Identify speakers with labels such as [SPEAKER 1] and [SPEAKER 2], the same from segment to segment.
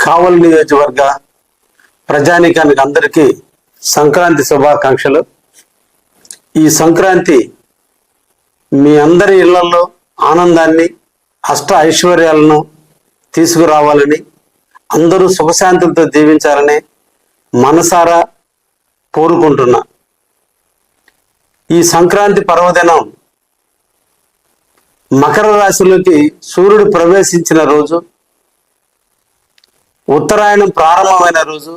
[SPEAKER 1] కావలి నియోజకవర్గ ప్రజానీకానికి అందరికీ సంక్రాంతి శుభాకాంక్షలు. ఈ సంక్రాంతి మీ అందరి ఇళ్లలో ఆనందాన్ని, అష్ట ఐశ్వర్యాలను తీసుకురావాలని, అందరూ సుఖశాంతులతో జీవించాలని మనసారా కోరుకుంటున్నా. ఈ సంక్రాంతి పర్వదినం మకర రాశిలోకి సూర్యుడు ప్రవేశించిన రోజు, ఉత్తరాయణం ప్రారంభమైన రోజు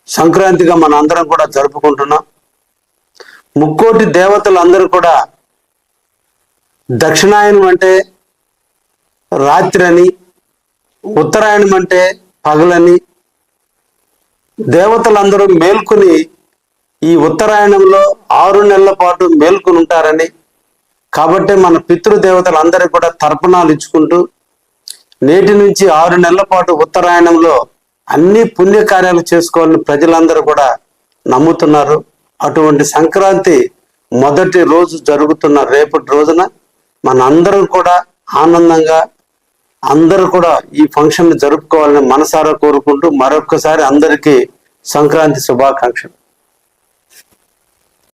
[SPEAKER 1] సంక్రాంతిగా మన అందరం కూడా జరుపుకుంటున్నాం. ముక్కోటి దేవతలందరూ కూడా దక్షిణాయనం అంటే రాత్రి అని, ఉత్తరాయణం అంటే పగలని, దేవతలందరూ మేల్కొని ఈ ఉత్తరాయణంలో 6 నెలల పాటు మేల్కొని ఉంటారని, కాబట్టి మన పితృదేవతలందరూ కూడా తర్పణాలు ఇచ్చుకుంటూ నేటి నుంచి 6 నెలల పాటు ఉత్తరాయణంలో అన్ని పుణ్యకార్యాలు చేసుకోవాలని ప్రజలందరూ కూడా నమ్ముతున్నారు. అటువంటి సంక్రాంతి మొదటి రోజు జరుగుతున్న రేపటి రోజున మన అందరం కూడా ఆనందంగా అందరూ కూడా ఈ ఫంక్షన్ జరుపుకోవాలని మనసారా కోరుకుంటూ మరొక్కసారి అందరికీ సంక్రాంతి శుభాకాంక్షలు.